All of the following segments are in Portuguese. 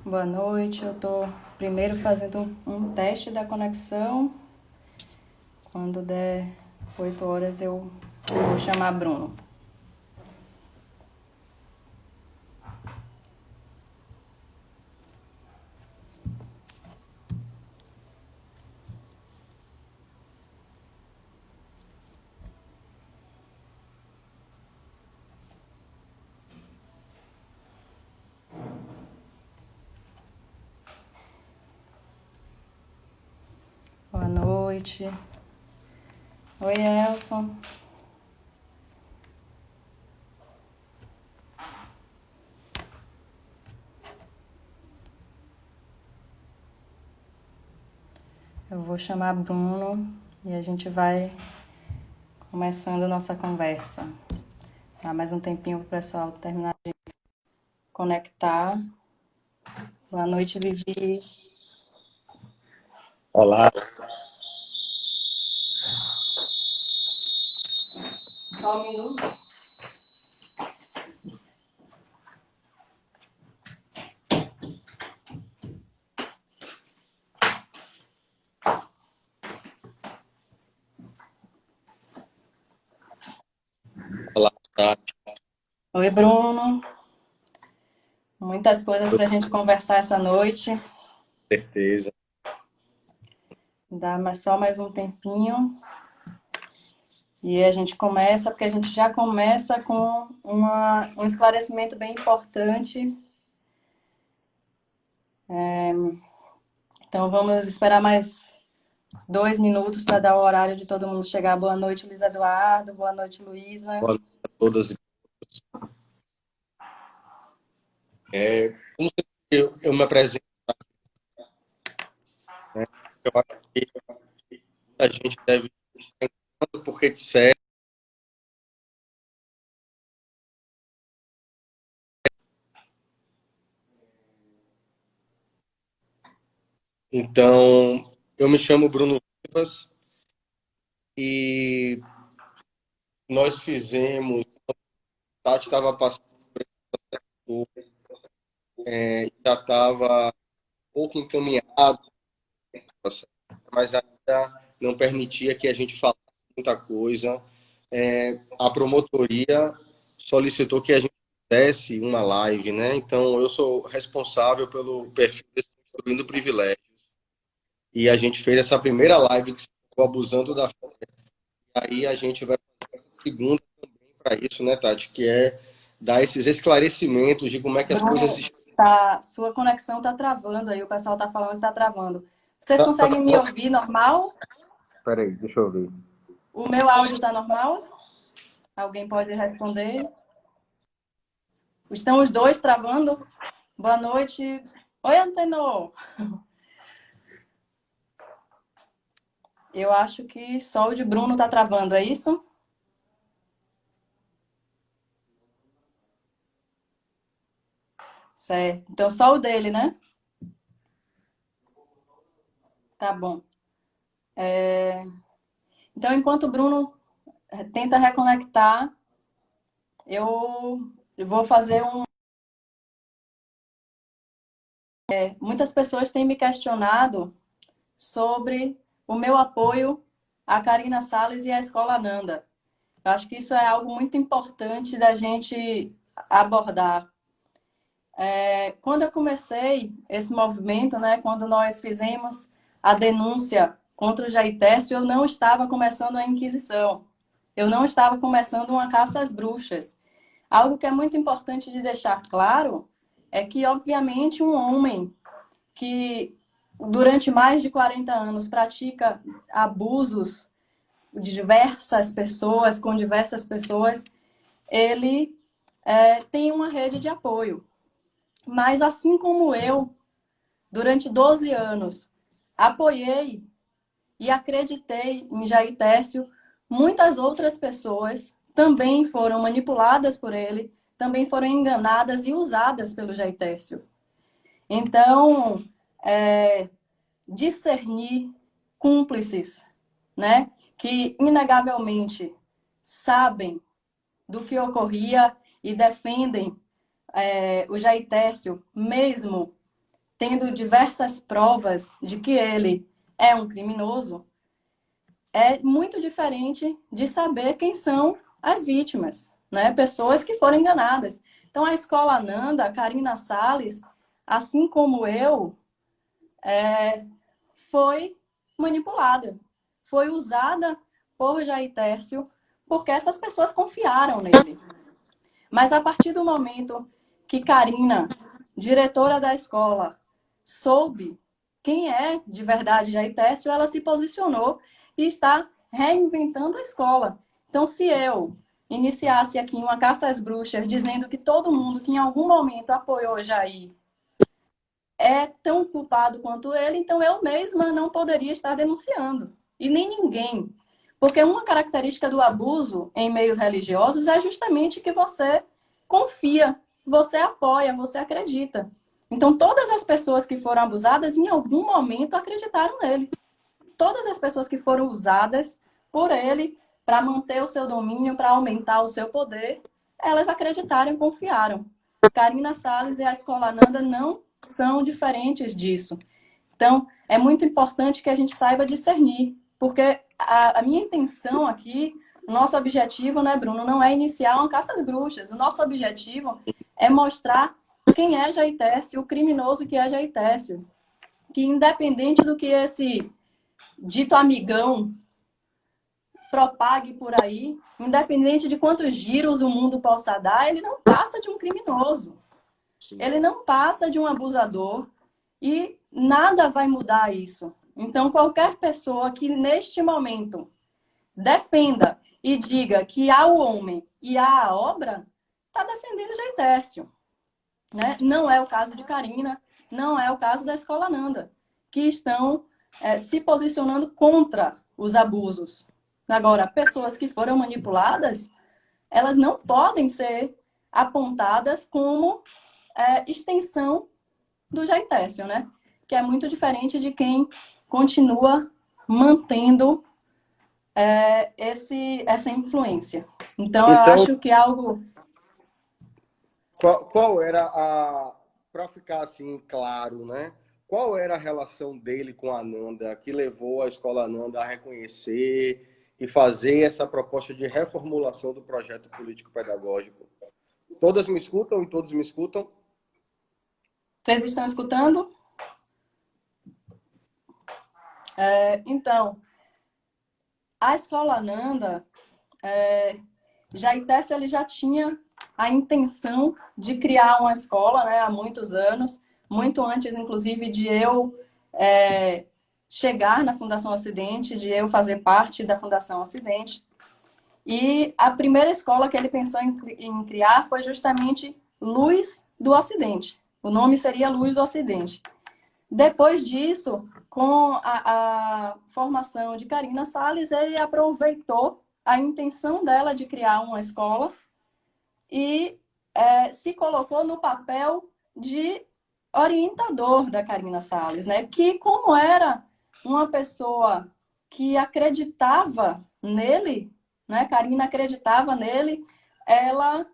Boa noite, eu tô primeiro fazendo um teste da conexão. Quando der 8 horas eu vou chamar Bruno. Boa noite. Oi, Elson. Eu vou chamar Bruno e a gente vai começando a nossa conversa. Dá mais um tempinho pro pessoal terminar de conectar. Boa noite, Vivi. Olá, Só um minuto. olá, tá? Oi, Bruno. Muitas coisas pra gente conversar essa noite. Certeza. Dá só mais um tempinho. E a gente começa, porque a gente já começa com um esclarecimento bem importante. Então vamos esperar mais 2 minutos para dar o horário de todo mundo chegar. Boa noite, Luiz Eduardo. Boa noite, Luísa. Boa noite a todas. Como sempre, eu me apresento, né? Eu acho que a gente deve estar entrando por rede séria. Então, eu me chamo Bruno Vivas e nós fizemos, a Tati estava passando por, já estava um pouco encaminhado, mas ainda não permitia que a gente falasse muita coisa. A promotoria solicitou que a gente fizesse uma live, né? Então, eu sou responsável pelo perfil Destruindo Privilégios. E a gente fez essa primeira live que ficou abusando da fé. Aí a gente vai fazer a segunda também para isso, né, Tati? Que é dar esses esclarecimentos de como é que as coisas Bruno, estão. sua conexão está travando aí, o pessoal está falando que está travando. Vocês Tá, conseguem me ouvir normal? peraí, deixa eu ver. O meu áudio está normal? Alguém pode responder? Estão os dois travando? Boa noite. Oi, Antenor. Eu acho que só o de Bruno está travando, é isso? Certo. Então, só o dele, né? Tá bom. Então, enquanto o Bruno tenta reconectar, eu vou fazer um. Muitas pessoas têm me questionado sobre o meu apoio à Karina Salles e à Escola Nanda. Eu acho que isso é algo muito importante da gente abordar. Quando eu comecei esse movimento, né, quando nós fizemos a denúncia contra o Jair Tércio, eu não estava começando a Inquisição. Eu não estava começando uma caça às bruxas. Algo que é muito importante de deixar claro é que, obviamente, um homem que durante mais de 40 anos pratica abusos de diversas pessoas, com diversas pessoas, ele tem uma rede de apoio. Mas assim como eu, durante 12 anos, apoiei e acreditei em Jair Tércio, muitas outras pessoas também foram manipuladas por ele, também foram enganadas e usadas pelo Jair Tércio. Então, discernir cúmplices, né, que inegavelmente sabem do que ocorria e defendem o Jair Tércio, mesmo tendo diversas provas de que ele é um criminoso, é muito diferente de saber quem são as vítimas, né? Pessoas que foram enganadas. Então, a escola Nanda, a Karina Salles, assim como eu, foi manipulada, foi usada por Jair Tércio, porque essas pessoas confiaram nele. Mas a partir do momento que Karina, diretora da escola, soube quem é de verdade Jair Tércio, ela se posicionou e está reinventando a escola. Então, se eu iniciasse aqui uma caça às bruxas dizendo que todo mundo que em algum momento apoiou Jair é tão culpado quanto ele, então eu mesma não poderia estar denunciando. E nem ninguém. Porque uma característica do abuso em meios religiosos é justamente que você confia, você apoia, você acredita. Então, todas as pessoas que foram abusadas, em algum momento, acreditaram nele. Todas as pessoas que foram usadas por ele para manter o seu domínio, para aumentar o seu poder, elas acreditaram e confiaram. Karina Salles e a Escola Nanda não são diferentes disso. Então, é muito importante que a gente saiba discernir, porque a minha intenção aqui, o nosso objetivo, né, Bruno, não é iniciar uma caça às bruxas. O nosso objetivo é mostrar quem é Jair Tércio, o criminoso que é Jair Tércio. Que independente do que esse dito amigão propague por aí, independente de quantos giros o mundo possa dar, ele não passa de um criminoso. Ele não passa de um abusador e nada vai mudar isso. Então, qualquer pessoa que neste momento defenda e diga que há o homem e há a obra, está defendendo o Jair Tércio. Né? Não é o caso de Karina, não é o caso da Escola Nanda, que estão se posicionando contra os abusos. Agora, pessoas que foram manipuladas, elas não podem ser apontadas como extensão do Jair Tércio, né? Que é muito diferente de quem continua mantendo essa influência. Então, eu Então, acho que algo... qual era a... Para ficar assim claro, né? Qual era a relação dele com a Ananda que levou a escola Ananda a reconhecer e fazer essa proposta de reformulação do projeto político-pedagógico? Todas me escutam e todos me escutam? Vocês estão escutando? Então, a escola Nanda, Jair Tércio, ele já tinha a intenção de criar uma escola, né, há muitos anos, muito antes, inclusive, de eu chegar na Fundação Ocidente, de eu fazer parte da Fundação Ocidente. E a primeira escola que ele pensou em criar foi justamente Luz do Ocidente. O nome seria Luz do Ocidente. Depois disso, com a formação de Karina Salles, ele aproveitou a intenção dela de criar uma escola e se colocou no papel de orientador da Karina Salles, né? Que, como era uma pessoa que acreditava nele, né? Karina acreditava nele, ela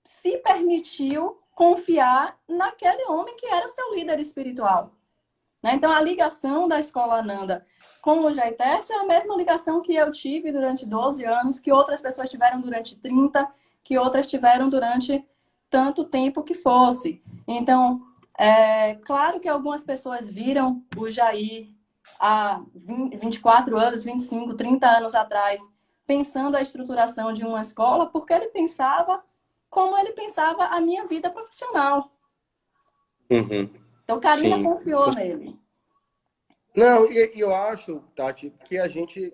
se permitiu confiar naquele homem que era o seu líder espiritual. Né? Então, a ligação da Escola Ananda com o Jair Tércio é a mesma ligação que eu tive durante 12 anos, que outras pessoas tiveram durante 30, que outras tiveram durante tanto tempo que fosse. Então, claro que algumas pessoas viram o Jair há 24 anos, 25, 30 anos atrás, pensando a estruturação de uma escola, porque ele pensava como ele pensava a minha vida profissional. Uhum. Então, Karina Sim. confiou nele. Não, e eu acho, Tati, que a gente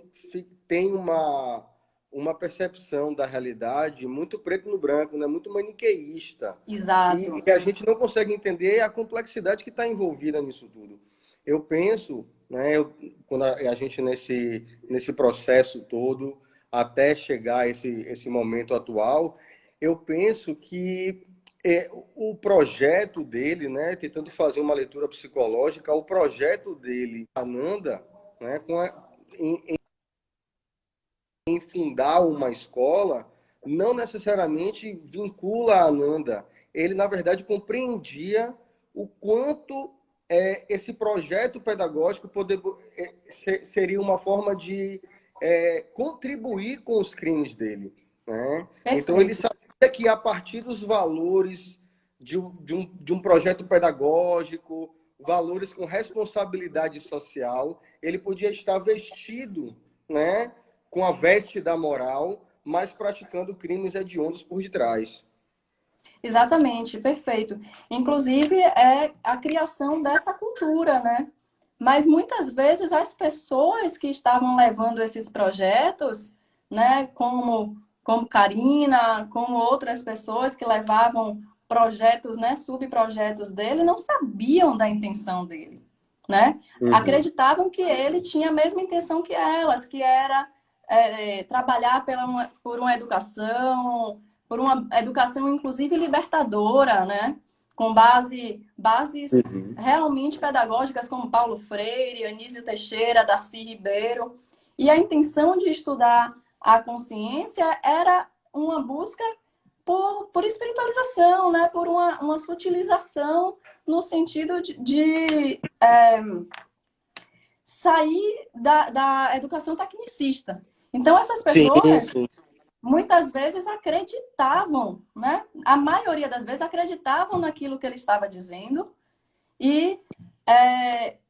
tem uma percepção da realidade muito preto no branco, né? Muito maniqueísta. Exato. E a gente não consegue entender a complexidade que está envolvida nisso tudo. Eu penso, né, quando a gente nesse processo todo, até chegar a esse momento atual, eu penso que o projeto dele, né, tentando fazer uma leitura psicológica, o projeto dele, Ananda, né, em fundar uma escola, não necessariamente vincula a Ananda. Ele, na verdade, compreendia o quanto esse projeto pedagógico seria uma forma de contribuir com os crimes dele, né? Então, ele Perfeito. sabia que a partir dos valores de um projeto pedagógico, valores com responsabilidade social, ele podia estar vestido, né, com a veste da moral, mas praticando crimes hediondos por detrás. Exatamente, perfeito. Inclusive, é a criação dessa cultura, né? Mas muitas vezes as pessoas que estavam levando esses projetos, né, como Karina, como outras pessoas que levavam projetos, né, subprojetos dele, não sabiam da intenção dele, né? Uhum. Acreditavam que ele tinha a mesma intenção que elas, que era trabalhar por uma educação, por uma educação inclusive libertadora, né? Com bases Uhum. realmente pedagógicas como Paulo Freire, Anísio Teixeira, Darcy Ribeiro. E a intenção de estudar a consciência era uma busca por espiritualização, né? Por uma sutilização no sentido de sair da educação tecnicista. Então, essas Sim, pessoas sim. muitas vezes acreditavam, né? A maioria das vezes acreditavam naquilo que ele estava dizendo e,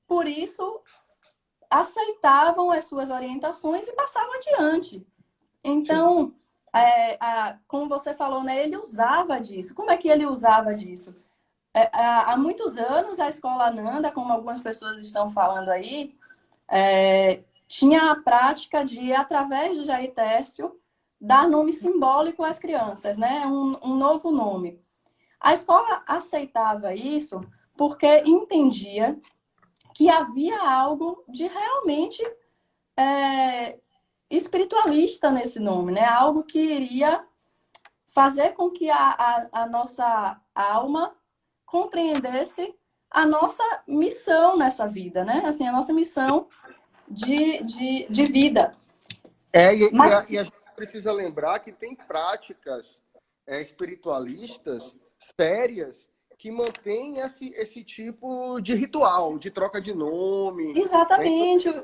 por isso, aceitavam as suas orientações e passavam adiante. Sim. Então, como você falou, né? Ele usava disso. Como é que ele usava disso? Há muitos anos, a escola Ananda, como algumas pessoas estão falando aí, tinha a prática de, através do Jair Tércio, dar nome simbólico às crianças, né? Um novo nome. A escola aceitava isso porque entendia que havia algo de realmente espiritualista nesse nome, né? Algo que iria fazer com que a nossa alma compreendesse a nossa missão nessa vida, né? Assim, a nossa missão de vida. Mas, E a gente precisa lembrar que tem práticas espiritualistas sérias que mantêm esse tipo de ritual, de troca de nome. Né? Então, exatamente,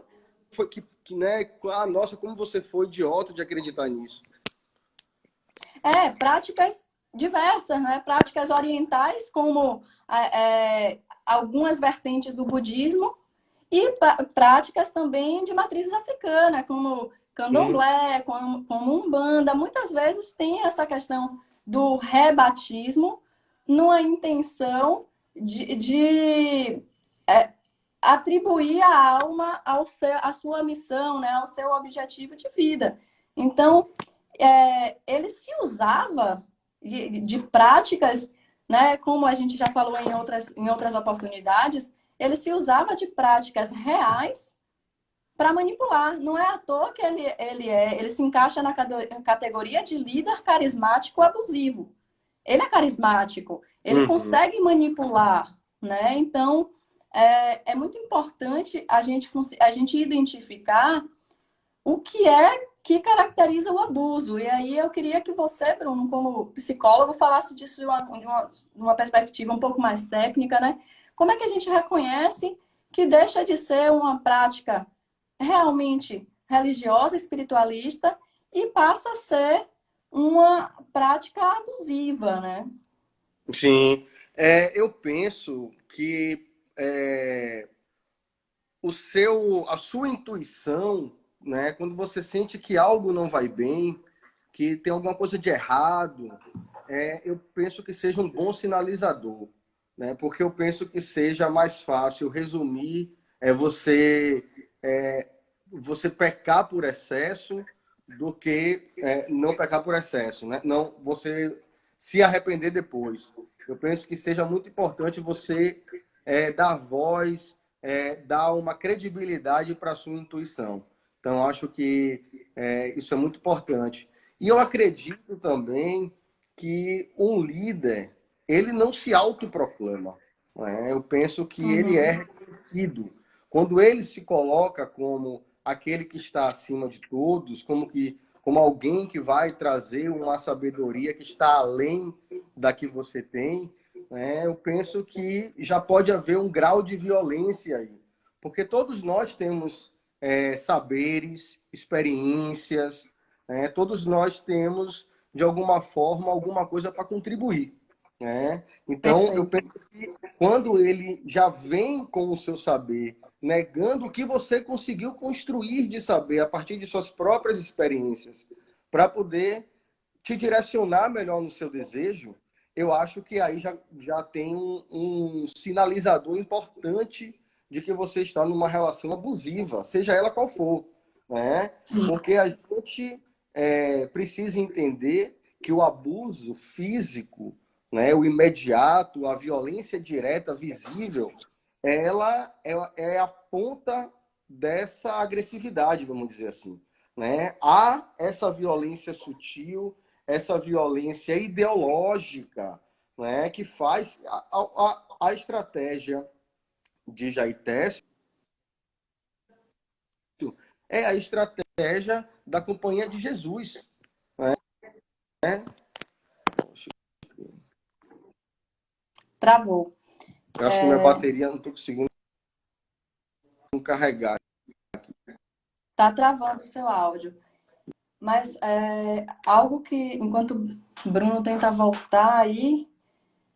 foi né? Ah, nossa, como você foi idiota de acreditar nisso. práticas diversas, né? Práticas orientais, como algumas vertentes do budismo, e práticas também de matriz africana, como Sim. candomblé, como umbanda. Muitas vezes tem essa questão do rebatismo numa intenção de atribuir a alma à sua missão, né? Ao seu objetivo de vida. Então, ele se usava de práticas, né, como a gente já falou em outras oportunidades, ele se usava de práticas reais para manipular. Não é à toa que ele se encaixa na categoria de líder carismático abusivo. Ele é carismático, ele Uhum. consegue manipular, né? Então, é muito importante a gente identificar o que é que caracteriza o abuso. E aí eu queria que você, Bruno, como psicólogo, falasse disso de uma perspectiva um pouco mais técnica, né? Como é que a gente reconhece que deixa de ser uma prática realmente religiosa, espiritualista, e passa a ser uma prática abusiva, né? Sim. Eu penso que é, a sua intuição, né, quando você sente que algo não vai bem, que tem alguma coisa de errado, eu penso que seja um bom sinalizador, né? Porque eu penso que seja mais fácil resumir é, você pecar por excesso do que não pecar por excesso, né? Não você se arrepender depois. Eu penso que seja muito importante você dar voz, dar uma credibilidade para a sua intuição. Então, acho que isso é muito importante. E eu acredito também que um líder, ele não se autoproclama. Né? Eu penso que ele é Uhum. reconhecido. Quando ele se coloca como aquele que está acima de todos, como alguém que vai trazer uma sabedoria que está além da que você tem, né, eu penso que já pode haver um grau de violência aí. Porque todos nós temos saberes, experiências, né, todos nós temos, de alguma forma, alguma coisa para contribuir. Né? Então, eu Perfeito. penso que quando ele já vem com o seu saber, negando o que você conseguiu construir de saber a partir de suas próprias experiências, para poder te direcionar melhor no seu desejo, eu acho que aí já tem um sinalizador importante de que você está numa relação abusiva, seja ela qual for. Né? Sim. Porque a gente precisa entender que o abuso físico, né, o imediato, a violência direta, visível, ela é a ponta dessa agressividade, vamos dizer assim. Né? Há essa violência sutil, essa violência ideológica, né, que faz a estratégia de Jair Técio é a estratégia da Companhia de Jesus. Né? Travou. Eu acho que minha bateria não estou conseguindo carregar. Tá travando o seu áudio. Mas algo que, enquanto o Bruno tenta voltar aí,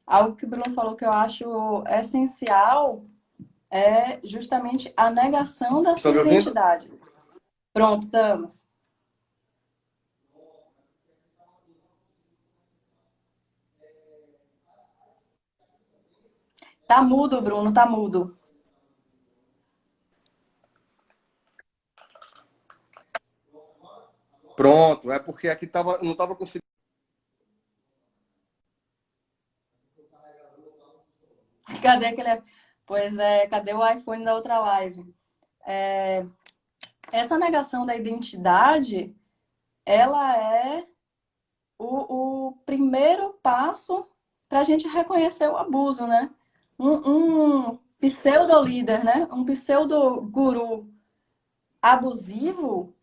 algo que o Bruno falou que eu acho essencial é justamente a negação da Estão sua me ouvindo? identidade. Pronto, estamos. Tá mudo, Bruno, tá mudo. Pronto, é porque aqui não estava conseguindo. Cadê aquele. Pois é, cadê o iPhone da outra live? Essa negação da identidade, ela é o primeiro passo para a gente reconhecer o abuso, né? Um pseudo-líder, né? Um pseudo-guru abusivo,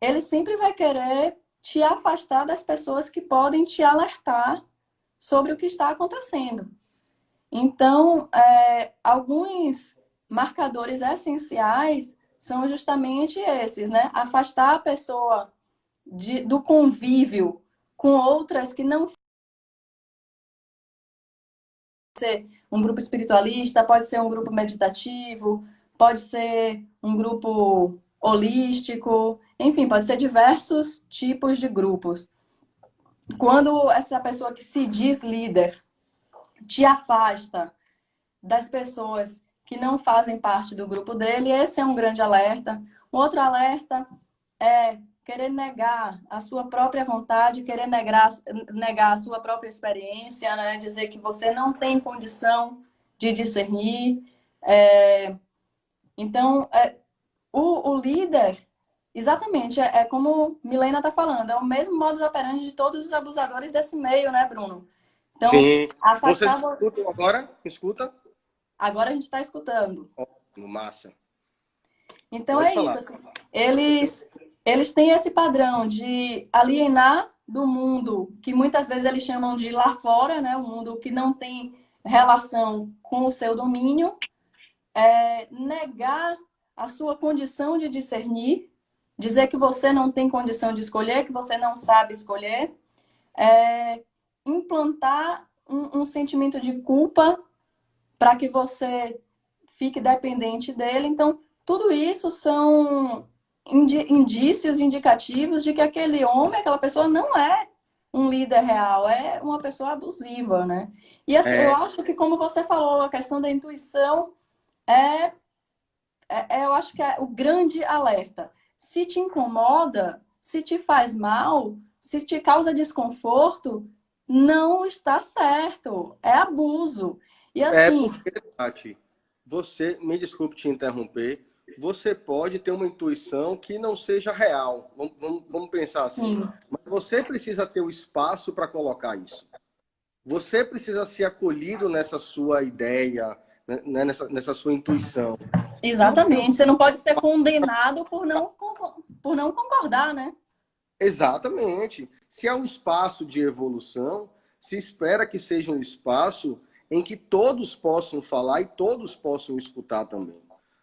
ele sempre vai querer te afastar das pessoas que podem te alertar sobre o que está acontecendo. Então, alguns marcadores essenciais são justamente esses, né? Afastar a pessoa do convívio com outras que não ser um grupo espiritualista, pode ser um grupo meditativo, pode ser um grupo holístico, enfim, pode ser diversos tipos de grupos. Quando essa pessoa que se diz líder te afasta das pessoas que não fazem parte do grupo dele, esse é um grande alerta. Um outro alerta é querer negar a sua própria vontade, querer negar a sua própria experiência, né? Dizer que você não tem condição de discernir. Então, o líder, exatamente, como Milena está falando, é o mesmo modus operandi de todos os abusadores desse meio, né, Bruno? Então, Sim. Vocês afastar. escutam agora? Escuta? Agora a gente está escutando. No massa. Então Pode é isso, falar. assim, eles têm esse padrão de alienar do mundo, que muitas vezes eles chamam de lá fora, né? Um mundo que não tem relação com o seu domínio, negar a sua condição de discernir, dizer que você não tem condição de escolher, que você não sabe escolher, implantar um sentimento de culpa para que você fique dependente dele. Então, tudo isso são indícios indicativos de que aquele homem, aquela pessoa não é um líder real, é uma pessoa abusiva, né? E assim, eu acho que, como você falou, a questão da intuição eu acho que é o grande alerta. Se te incomoda, se te faz mal, se te causa desconforto, não está certo. É abuso. E É assim, porque, Tati, você, me desculpe te interromper, você pode ter uma intuição que não seja real. Vamos pensar assim. sim, Mas você precisa ter o espaço para colocar isso. Você precisa ser acolhido nessa sua ideia, né, nessa sua intuição. Se o teu... exatamente. Você não pode ser condenado por não concordar, né? Exatamente. Se é um espaço de evolução, se espera que seja um espaço em que todos possam falar e todos possam escutar também,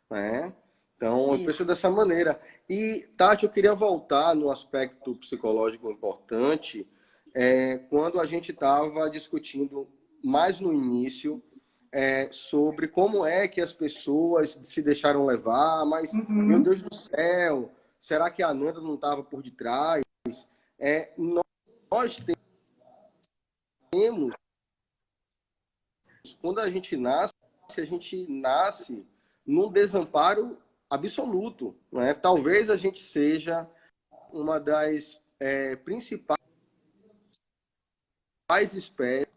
né? Então, eu penso dessa maneira. E, Tati, eu queria voltar no aspecto psicológico importante, quando a gente estava discutindo mais no início sobre como é que as pessoas se deixaram levar, mas, meu Deus do céu, será que a Nanda não estava por detrás? Nós temos, quando a gente nasce num desamparo absoluto, né? Talvez a gente seja uma das principais espécies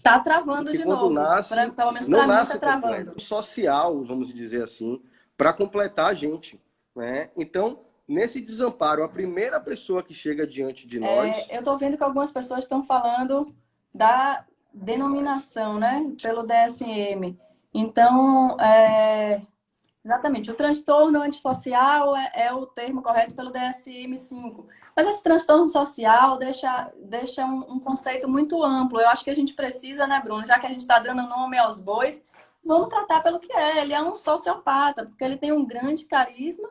Tá travando que de quando novo. nasce, Pelo menos não para mim tá nasce travando. completo, social, vamos dizer assim, para completar a gente, né? Então, nesse desamparo, a primeira pessoa que chega diante de nós... Eu estou vendo que algumas pessoas estão falando da denominação, né? Pelo DSM. Então, exatamente, o transtorno antissocial é o termo correto pelo DSM-5. Mas esse transtorno social deixa um conceito muito amplo. Eu acho que a gente precisa, né, Bruno? Já que a gente está dando nome aos bois, vamos tratar pelo que é. Ele é um sociopata, porque ele tem um grande carisma,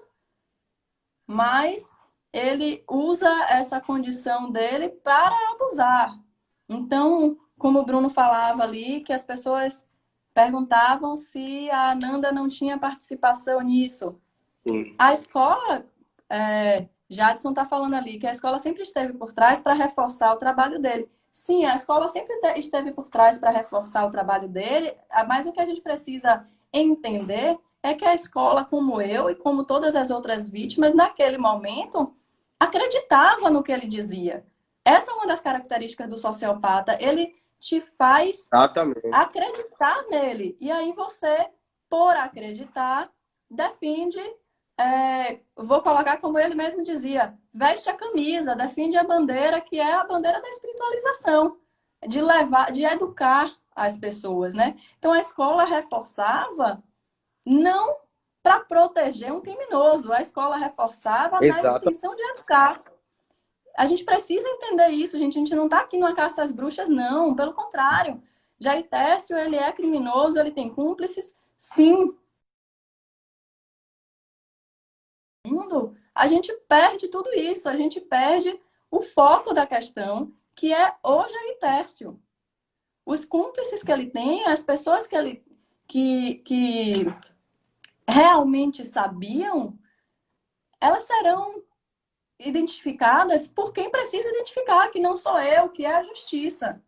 mas ele usa essa condição dele para abusar. Então, como o Bruno falava ali, que as pessoas perguntavam se a Ananda não tinha participação nisso. Sim. A escola, Jadson está falando ali, que a escola sempre esteve por trás para reforçar o trabalho dele. Sim, a escola sempre esteve por trás para reforçar o trabalho dele, mas o que a gente precisa entender é que a escola, como eu e como todas as outras vítimas, naquele momento, acreditava no que ele dizia. Essa é uma das características do sociopata. Ele te faz Exatamente. acreditar nele. E aí você, por acreditar, defende, vou colocar como ele mesmo dizia, veste a camisa, defende a bandeira, que é a bandeira da espiritualização, de levar, de educar as pessoas, né? Então a escola reforçava não para proteger um criminoso, a escola reforçava na Exatamente. intenção de educar. A gente precisa entender isso, gente. A gente não está aqui numa caça às bruxas, não. Pelo contrário. Jair Técio, ele é criminoso, ele tem cúmplices, sim. A gente perde tudo isso, a gente perde o foco da questão, que é o Jair Técio. Os cúmplices que ele tem, as pessoas que realmente sabiam, elas serão identificadas por quem precisa identificar, que não sou eu, que é a justiça.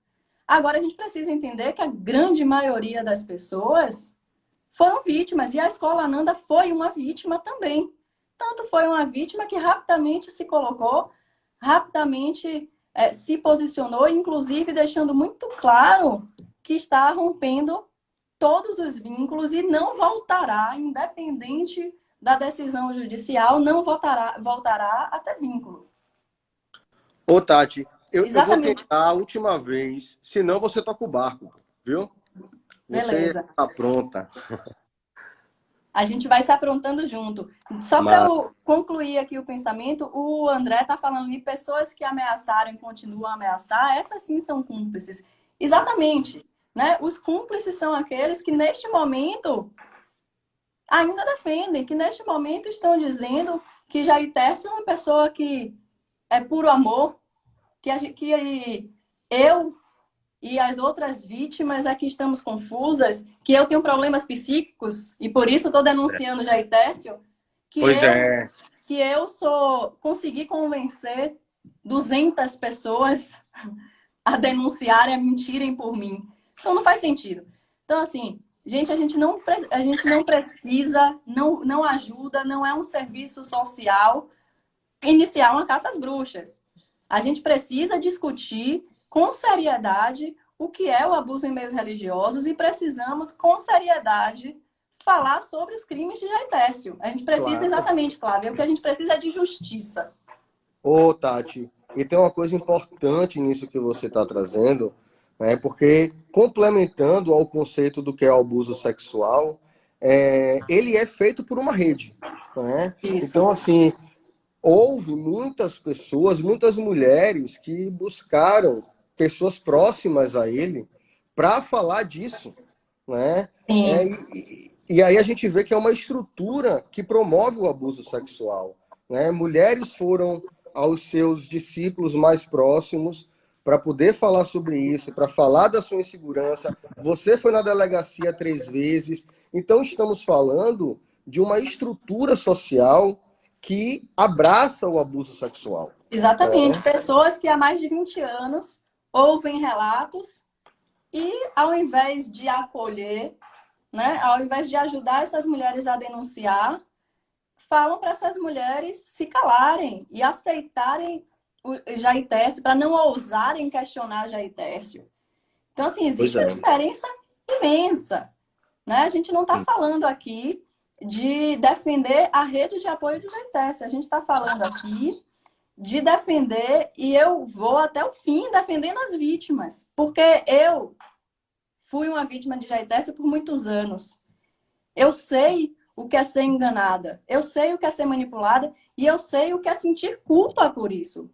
Agora, a gente precisa entender que a grande maioria das pessoas foram vítimas, e a Escola Ananda foi uma vítima também. Tanto foi uma vítima que rapidamente se colocou, rapidamente se posicionou, inclusive deixando muito claro que está rompendo todos os vínculos e não voltará, independente da decisão judicial, não voltará a ter vínculo. Ô, Tati, eu vou Exatamente. tentar a última vez, senão você toca o barco, viu? Você Beleza. está pronta. A gente vai se aprontando junto. Só para eu concluir aqui o pensamento, o André está falando de pessoas que ameaçaram e continuam a ameaçar, essas sim são cúmplices. Exatamente. Né? Os cúmplices são aqueles que, neste momento, ainda defendem, que neste momento estão dizendo que Jair Técio é uma pessoa que é puro amor, que eu e as outras vítimas aqui estamos confusas, que eu tenho problemas psíquicos e por isso estou denunciando Jair Técio, que eu consegui convencer 200 pessoas a denunciarem, a mentirem por mim. Então não faz sentido. Então, assim, gente, a gente não precisa, não ajuda, não é um serviço social iniciar uma caça às bruxas. A gente precisa discutir com seriedade o que é o abuso em meios religiosos e precisamos, com seriedade, falar sobre os crimes de Jair Técio. A gente precisa exatamente, Flávia, o que a gente precisa é de justiça. Ô, Tati, e tem uma coisa importante nisso que você está trazendo, né? Porque complementando ao conceito do que é o abuso sexual, ele é feito por uma rede, né? Isso. Então, assim, houve muitas pessoas, muitas mulheres que buscaram pessoas próximas a ele para falar disso, né? Sim, E aí a gente vê que é uma estrutura que promove o abuso sexual, né? Mulheres foram aos seus discípulos mais próximos para poder falar sobre isso, para falar da sua insegurança. Você foi na delegacia 3 vezes. Então estamos falando de uma estrutura social que abraça o abuso sexual, exatamente. né? Pessoas que há mais de 20 anos ouvem relatos e, ao invés de acolher, né, ao invés de ajudar essas mulheres a denunciar, falam para essas mulheres se calarem e aceitarem o Jair Tércio para não ousarem questionar Jair Tércio. Então, assim, Pois existe uma é. diferença imensa, né? A gente não está falando aqui de defender a rede de apoio do Jair Tércio. A gente está falando aqui de defender, e eu vou até o fim defendendo as vítimas, porque eu fui uma vítima de Jair Tércio por muitos anos. Eu sei o que é ser enganada, eu sei o que é ser manipulada e eu sei o que é sentir culpa por isso.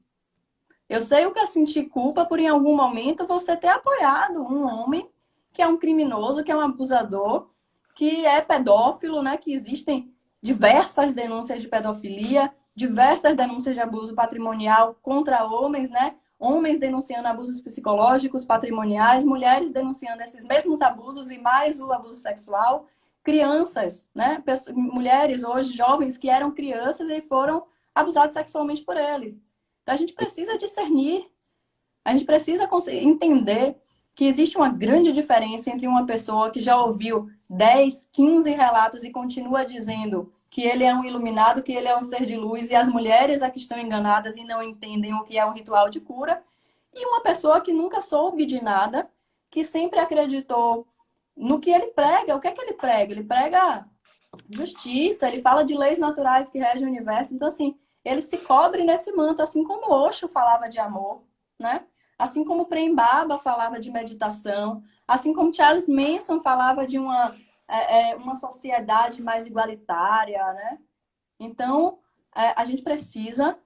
Eu sei o que é sentir culpa por, em algum momento, você ter apoiado um homem que é um criminoso, que é um abusador, que é pedófilo, né? Que existem diversas denúncias de pedofilia, diversas denúncias de abuso patrimonial contra homens, né? Homens denunciando abusos psicológicos, patrimoniais, mulheres denunciando esses mesmos abusos e mais o abuso sexual, crianças, né? Mulheres hoje, jovens que eram crianças e foram abusadas sexualmente por eles. Então a gente precisa discernir, a gente precisa entender que existe uma grande diferença entre uma pessoa que já ouviu 10, 15 relatos e continua dizendo que ele é um iluminado, que ele é um ser de luz, e as mulheres é que estão enganadas e não entendem o que é um ritual de cura, e uma pessoa que nunca soube de nada, que sempre acreditou no que ele prega. O que é que ele prega? Ele prega justiça, ele fala de leis naturais que regem o universo. Então, assim, ele se cobre nesse manto, assim como Osho falava de amor, né? Assim como Prem Baba falava de meditação, assim como Charles Manson falava de uma sociedade mais igualitária, né? Então, a gente precisa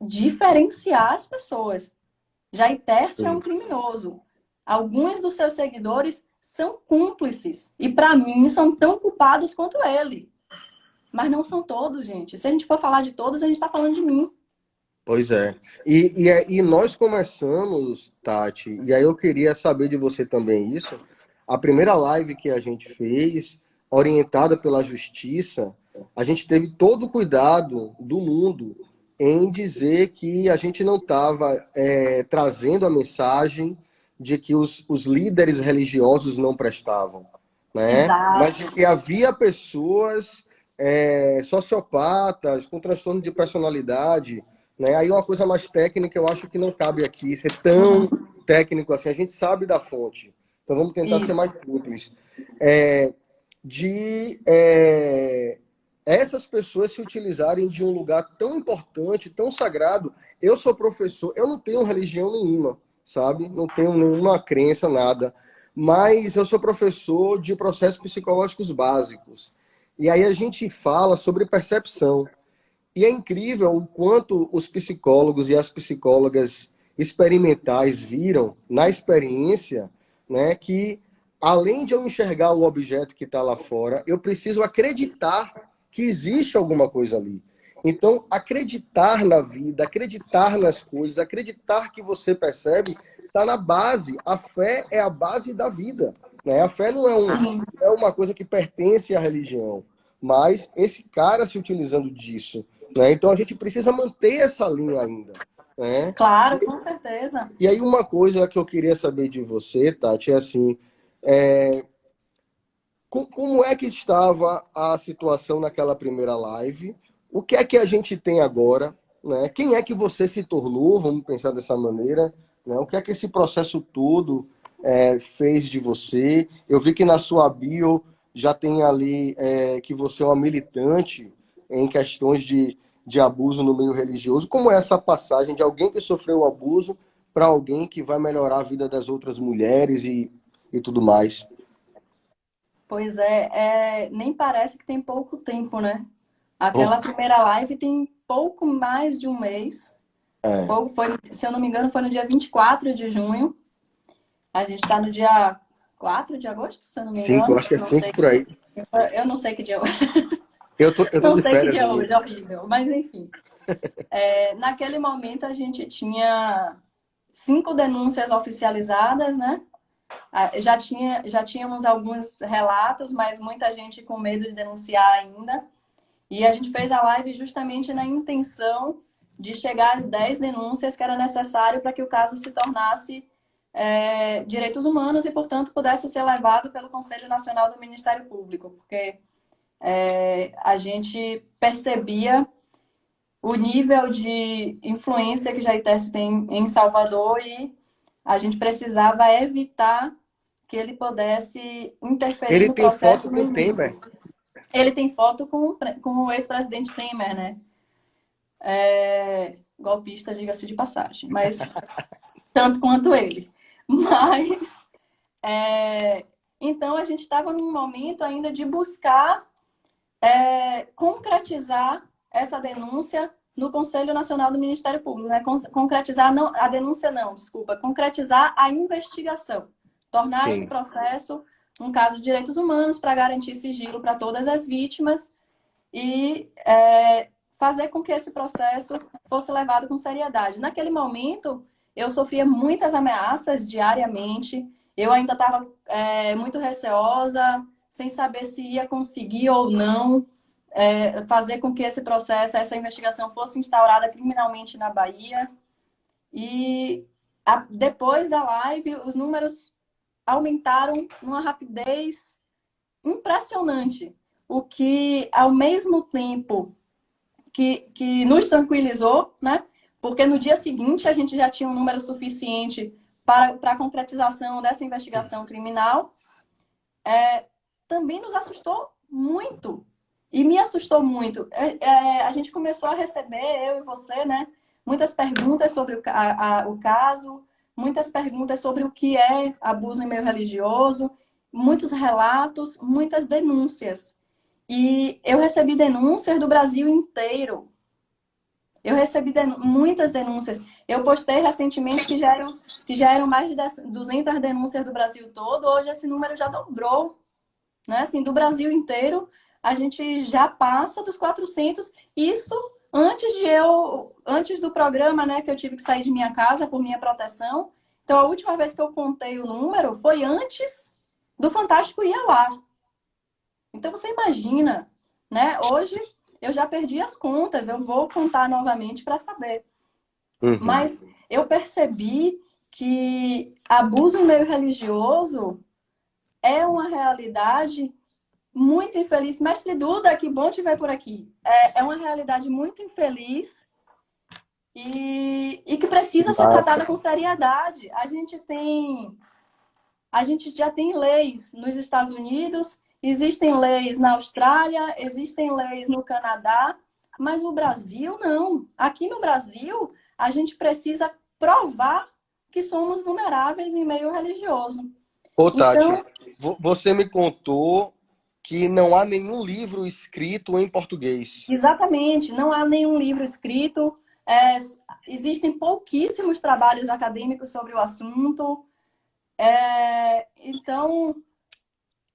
diferenciar as pessoas. Jair Tércio é um Sim. criminoso. Alguns dos seus seguidores são cúmplices. E, para mim, são tão culpados quanto ele. Mas não são todos, gente. Se a gente for falar de todos, a gente está falando de mim. Pois é. E nós começamos, Tati, e aí eu queria saber de você também isso. A primeira live que a gente fez, orientada pela justiça, a gente teve todo o cuidado do mundo em dizer que a gente não estava trazendo a mensagem de que os líderes religiosos não prestavam, né? Mas Exato. de que havia pessoas sociopatas, com transtorno de personalidade, né? Aí uma coisa mais técnica, eu acho que não cabe aqui ser tão Uhum. técnico assim. A gente sabe da fonte. Então vamos tentar ser Isso. mais simples. É, de essas pessoas se utilizarem de um lugar tão importante, tão sagrado. Eu sou professor, eu não tenho religião nenhuma, sabe? Não tenho nenhuma crença, nada. Mas eu sou professor de processos psicológicos básicos. E aí a gente fala sobre percepção. E é incrível o quanto os psicólogos e as psicólogas experimentais viram na experiência, né, que além de eu enxergar o objeto que está lá fora, eu preciso acreditar que existe alguma coisa ali. Então, acreditar na vida, acreditar nas coisas, acreditar que você percebe, está na base. A fé é a base da vida. Né? A fé Sim. não é uma coisa que pertence à religião, mas esse cara se utilizando disso, né? Então a gente precisa manter essa linha ainda, né? Claro, com certeza. E aí uma coisa que eu queria saber de você, Tati, é assim, é, como é que estava a situação naquela primeira live? O que é que a gente tem agora? Né? Quem é que você se tornou? Vamos pensar dessa maneira. Né? O que é que esse processo todo fez de você? Eu vi que na sua bio já tem ali que você é uma militante em questões de abuso no meio religioso. Como é essa passagem de alguém que sofreu abuso para alguém que vai melhorar a vida das outras mulheres e tudo mais? Pois nem parece que tem pouco tempo, né? Oh, Aquela primeira live tem pouco mais de um mês. é. Se eu não me engano, foi no dia 24 de junho. A gente está no dia 4 de agosto, se eu não me Cinco, eu engano. acho que é Não cinco sei. por aí. Eu não sei que dia, Eu tô não de sei que férias dia é ainda. hoje, é horrível. Mas enfim, naquele momento a gente tinha 5 denúncias oficializadas, né? Já tínhamos alguns relatos, mas muita gente com medo de denunciar ainda. E a gente fez a live justamente na intenção de chegar às 10 denúncias que era necessário para que o caso se tornasse direitos humanos e, portanto, pudesse ser levado pelo Conselho Nacional do Ministério Público, porque a gente percebia o nível de influência que Jair Tessi tem em Salvador e a gente precisava evitar que ele pudesse interferir Ele no tem processo foto no com o início. Temer. Ele tem foto com o ex-presidente Temer, né? Golpista, diga-se de passagem, mas tanto quanto ele. Mas então a gente estava num momento ainda de buscar concretizar essa denúncia no Conselho Nacional do Ministério Público, né? Concretizar não, a denúncia não, desculpa, concretizar a investigação, tornar esse Sim. processo um caso de direitos humanos para garantir sigilo para todas as vítimas e fazer com que esse processo fosse levado com seriedade. Naquele momento, eu sofria muitas ameaças diariamente, eu ainda estava muito receosa, sem saber se ia conseguir ou não fazer com que esse processo, essa investigação fosse instaurada criminalmente na Bahia. E depois da live, os números aumentaram numa rapidez impressionante, o que, ao mesmo tempo que nos tranquilizou, né? Porque no dia seguinte a gente já tinha um número suficiente para a concretização dessa investigação criminal, também nos assustou muito. E me assustou muito. A gente começou a receber, eu e você, né? Muitas perguntas sobre o caso, muitas perguntas sobre o que é abuso em meio religioso, muitos relatos, muitas denúncias. E eu recebi denúncias do Brasil inteiro. Eu recebi muitas denúncias. Eu postei recentemente que já eram mais de 200 denúncias do Brasil todo. Hoje esse número já dobrou, né? Assim, do Brasil inteiro, a gente já passa dos 400. Isso antes do programa, né, que eu tive que sair de minha casa por minha proteção. Então, a última vez que eu contei o número foi antes do Fantástico ir ao ar. Então, você imagina, né? Hoje eu já perdi as contas, eu vou contar novamente para saber. Uhum. Mas eu percebi que abuso em meio religioso é uma realidade muito infeliz. Mestre Duda, que bom te ver por aqui. É uma realidade muito infeliz e que precisa ser Massa. tratada com seriedade. A gente já tem leis nos Estados Unidos, existem leis na Austrália, existem leis no Canadá, mas o Brasil não. Aqui no Brasil, a gente precisa provar que somos vulneráveis em meio religioso. Ô, Tati, Então, você me contou que não há nenhum livro escrito em português. exatamente, não há nenhum livro escrito, é, existem pouquíssimos trabalhos acadêmicos sobre o assunto. Então,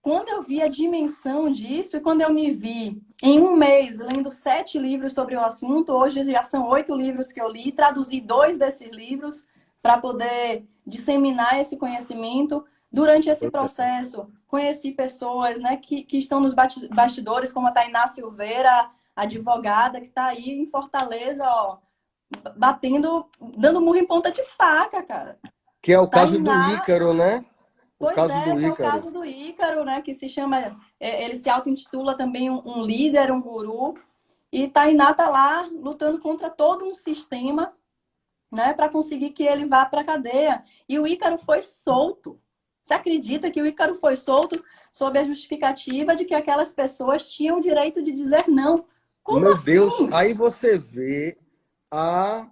quando eu vi a dimensão disso e quando eu me vi em um mês lendo 7 livros sobre o assunto, hoje já são 8 livros que eu li, traduzi 2 desses livros para poder disseminar esse conhecimento. Durante esse processo, conheci pessoas, né, que estão nos bastidores, como a Tainá Silveira, advogada, que está aí em Fortaleza, ó, batendo, dando murro em ponta de faca, cara. Que é o caso do Tainá Ícaro, né? O Pois caso é, do que é o Ícaro. caso do Ícaro, né? Que se chama, ele se auto-intitula também um líder, um guru. E Tainá tá lá lutando contra todo um sistema, né? Para conseguir que ele vá para a cadeia. E o Ícaro foi solto. Você acredita que o Ícaro foi solto sob a justificativa de que aquelas pessoas tinham o direito de dizer não? Como Meu Deus, assim? aí você vê a,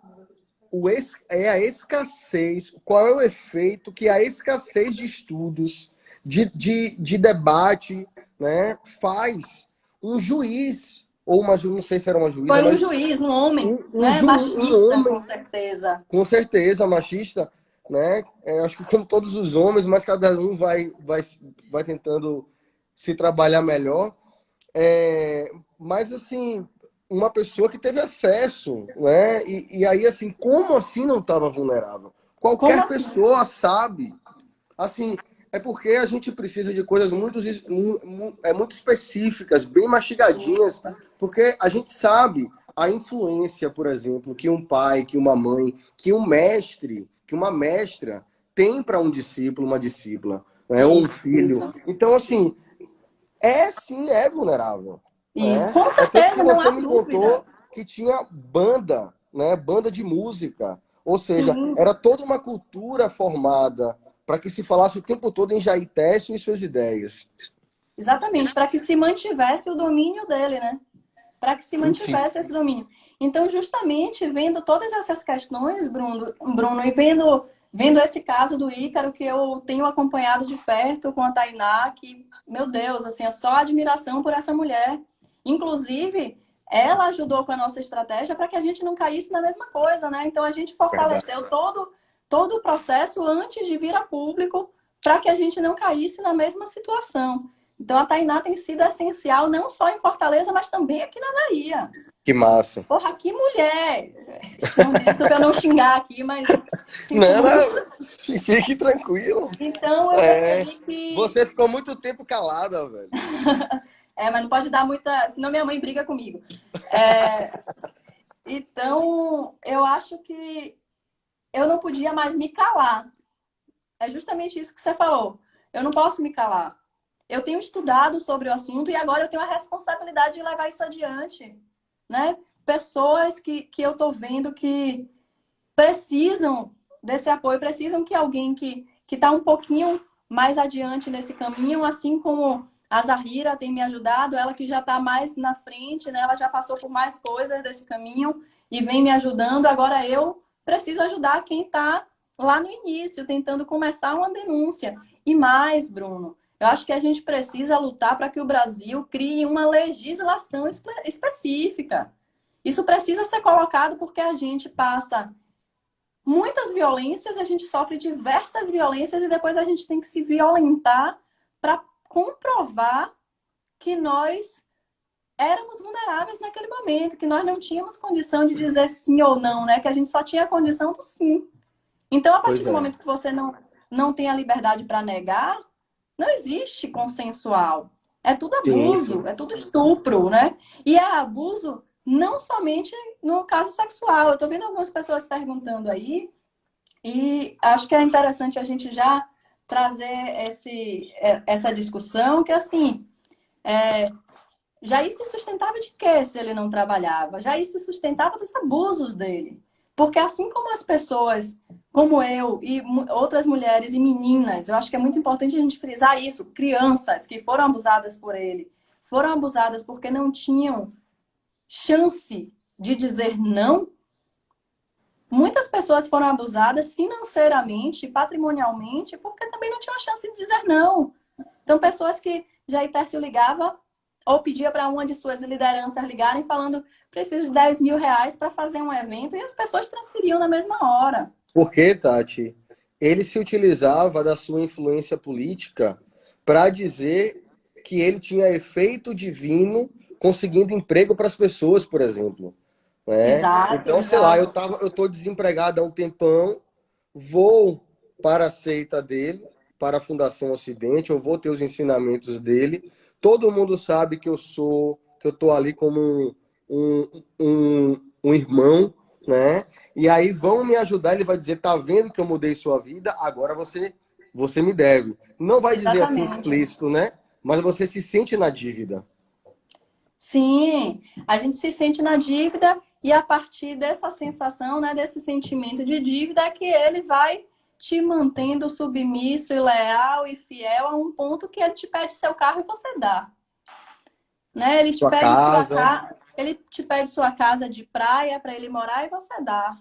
é a escassez, qual é o efeito que a escassez de estudos, de debate, né, faz. Um juiz ou uma não sei se era uma juíza, Foi um mas juiz, um homem, né? um Machista, com homem, certeza. com certeza, machista, né? Acho que como todos os homens, mas cada um vai tentando se trabalhar melhor. Mas, assim, uma pessoa que teve acesso, né? E aí, assim, como assim não estava vulnerável? Como Qualquer assim? pessoa sabe. Assim, é porque a gente precisa de coisas muito específicas, bem mastigadinhas, porque a gente sabe a influência, por exemplo, que um pai, que uma mãe, que um mestre, que uma mestra tem para um discípulo, uma discípula, né? Ou um filho. Isso. Então, assim, sim, é vulnerável, E né? com É tanto que certeza, não você há me dúvida. contou que tinha banda, né? Banda de música. Ou seja, Sim, era toda uma cultura formada para que se falasse o tempo todo em Jair Técio e suas ideias. exatamente, para que se mantivesse o domínio dele, né? Para que se Mentira. mantivesse esse domínio. Então, justamente vendo todas essas questões, Bruno, e vendo esse caso do Ícaro, que eu tenho acompanhado de perto com a Tainá, que, meu Deus, assim, é só admiração por essa mulher. Inclusive, ela ajudou com a nossa estratégia para que a gente não caísse na mesma coisa, né? Então, a gente Verdade. fortaleceu todo o processo antes de vir a público para que a gente não caísse na mesma situação. Então, a Tainá tem sido essencial, não só em Fortaleza, mas também aqui na Bahia. Que massa. Porra, que mulher! Não desculpa eu não xingar aqui, mas sinto Não, muito. não, fique tranquilo. Então, eu É, percebi que. você ficou muito tempo calada, velho. Mas não pode dar muita. Senão minha mãe briga comigo. É, então, eu acho que eu não podia mais me calar. É justamente isso que você falou. Eu não posso me calar. Eu tenho estudado sobre o assunto e agora eu tenho a responsabilidade de levar isso adiante, né? Pessoas que eu tô vendo que precisam desse apoio, precisam que alguém que está um pouquinho mais adiante nesse caminho, assim como a Zahira tem me ajudado, ela que já está mais na frente, né? Ela já passou por mais coisas desse caminho e vem me ajudando. Agora eu preciso ajudar quem está lá no início, tentando começar uma denúncia. E mais, Bruno, eu acho que a gente precisa lutar para que o Brasil crie uma legislação específica. Isso precisa ser colocado porque a gente passa muitas violências, a gente sofre diversas violências e depois a gente tem que se violentar para comprovar que nós éramos vulneráveis naquele momento, que nós não tínhamos condição de dizer sim ou não, né? Que a gente só tinha a condição do sim. Então, a partir Pois do é. momento que você não tem a liberdade para negar, não existe consensual. É tudo Sim, abuso, sim. é tudo estupro, né? E é abuso não somente no caso sexual. Eu estou vendo algumas pessoas perguntando aí e acho que é interessante a gente já trazer essa discussão, que assim, Jair se sustentava de quê se ele não trabalhava? Jair se sustentava dos abusos dele. Porque assim como as pessoas, como eu e outras mulheres e meninas, eu acho que é muito importante a gente frisar isso, crianças que foram abusadas por ele, foram abusadas porque não tinham chance de dizer não. Muitas pessoas foram abusadas financeiramente, patrimonialmente, porque também não tinham a chance de dizer não. Então, pessoas que Jair Tércio ligava ou pedia para uma de suas lideranças ligarem falando preciso de 10 mil reais para fazer um evento e as pessoas transferiam na mesma hora. Porque, Tati, ele se utilizava da sua influência política para dizer que ele tinha efeito divino conseguindo emprego para as pessoas, por exemplo. Né? Exato, Então, sei lá, exato. eu tô desempregado há um tempão, vou para a seita dele, para a Fundação Ocidente, eu vou ter os ensinamentos dele. Todo mundo sabe que eu tô ali como um irmão, né? E aí vão me ajudar, ele vai dizer, tá vendo que eu mudei sua vida, agora você me deve. Não vai dizer assim Exatamente. explícito, né? Mas você se sente na dívida. Sim, a gente se sente na dívida e a partir dessa sensação, né, desse sentimento de dívida é que ele vai te mantendo submisso e leal e fiel a um ponto que ele te pede seu carro e você dá, né? Sua casa, Ele te pede sua casa de praia para ele morar e você dá.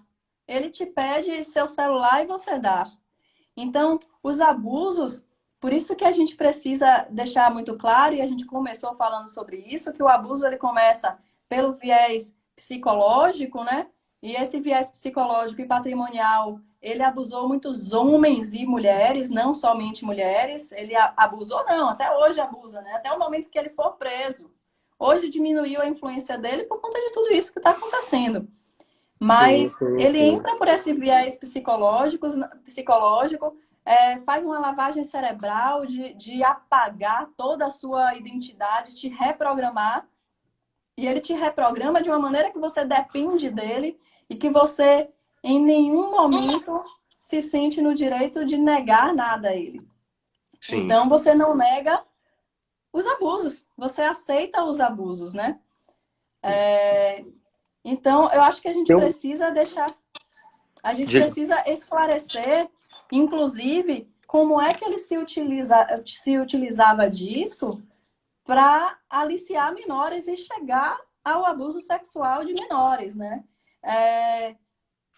Ele te pede seu celular e você dá. Então, os abusos, por isso que a gente precisa deixar muito claro, e a gente começou falando sobre isso, que o abuso ele começa pelo viés psicológico, né? E esse viés psicológico e patrimonial, ele abusou muitos homens e mulheres, não somente mulheres. Ele abusou, não, até hoje abusa, né? Até o momento que ele for preso. Hoje diminuiu a influência dele por conta de tudo isso que está acontecendo. Sim, Mas sim, ele sim. entra por esse viés psicológico, faz uma lavagem cerebral de apagar toda a sua identidade, te reprogramar. E ele te reprograma de uma maneira que você depende dele e que você, em nenhum momento, se sente no direito de negar nada a ele. Sim. Então, você não nega os abusos, você aceita os abusos, né? Então, eu acho que a gente Eu, precisa deixar, a gente diga. precisa esclarecer, inclusive, como é que ele se utilizava disso para aliciar menores e chegar ao abuso sexual de menores, né?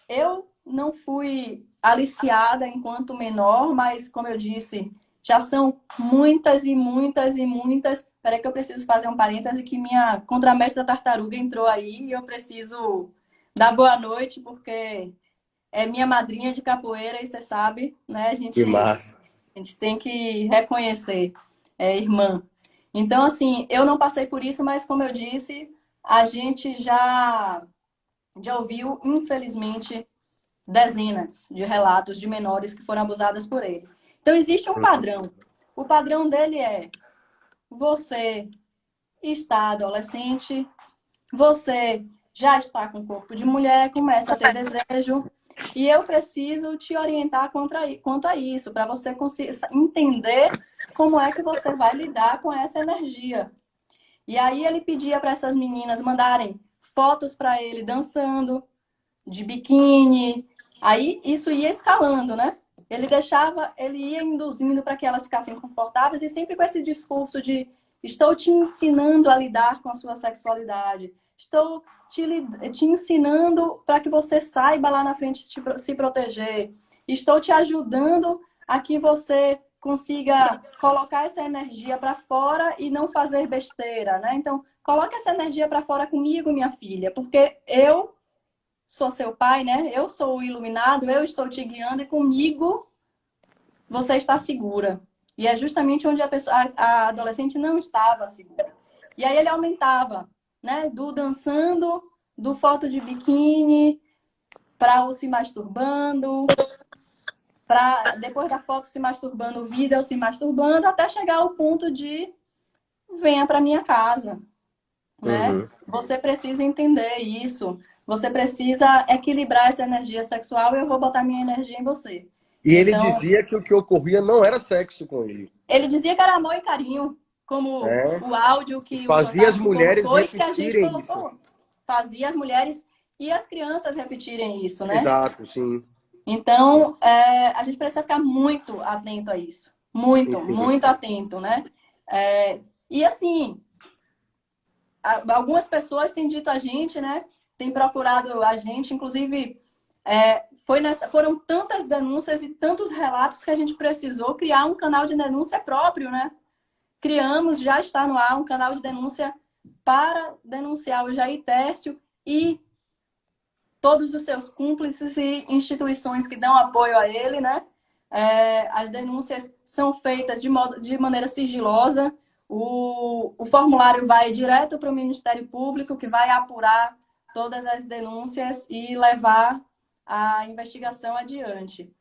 Eu não fui aliciada enquanto menor, mas, como eu disse, já são muitas e muitas e muitas. Espera que eu preciso fazer um parêntese que minha contramestra tartaruga entrou aí e eu preciso dar boa noite, porque é minha madrinha de capoeira e você sabe, né? Que massa. A gente tem que reconhecer, irmã. Então, assim, eu não passei por isso, mas como eu disse, a gente já ouviu, infelizmente, dezenas de relatos de menores que foram abusadas por ele. Então, existe um padrão. O padrão dele é: você está adolescente, você já está com corpo de mulher, começa a ter desejo, e eu preciso te orientar quanto a isso, para você entender como é que você vai lidar com essa energia. E aí ele pedia para essas meninas mandarem fotos para ele dançando, de biquíni. Aí isso ia escalando, né? Ele ia induzindo para que elas ficassem confortáveis e sempre com esse discurso de: estou te ensinando a lidar com a sua sexualidade. Estou te ensinando para que você saiba lá na frente se proteger. Estou te ajudando a que você consiga colocar essa energia para fora e não fazer besteira, né? Então, coloque essa energia para fora comigo, minha filha, porque eu sou seu pai, né? Eu sou o iluminado, eu estou te guiando e comigo você está segura. E é justamente onde a adolescente não estava segura. E aí ele aumentava, né? Do dançando, do foto de biquíni, para o se masturbando, para depois da foto se masturbando, o vídeo se masturbando, até chegar ao ponto de: venha para minha casa, né? Uhum. Você precisa entender isso. Você precisa equilibrar essa energia sexual e eu vou botar minha energia em você. E ele Então, dizia que o que ocorria não era sexo com ele. ele dizia que era amor e carinho, como Né? o áudio E que o fazia as Fantástico mulheres colocou e que a gente repetirem isso. colocou. Fazia as mulheres e as crianças repetirem isso, né? Exato, sim. Então, a gente precisa ficar muito atento a isso. Muito, Enfim. muito atento, né? E assim, algumas pessoas têm dito a gente, né? Têm procurado a gente, inclusive foram tantas denúncias e tantos relatos que a gente precisou criar um canal de denúncia próprio, né? Criamos, já está no ar, um canal de denúncia para denunciar o Jair Tércio e todos os seus cúmplices e instituições que dão apoio a ele, né? As denúncias são feitas de maneira sigilosa. O formulário vai direto para o Ministério Público, que vai apurar todas as denúncias e levar a investigação adiante.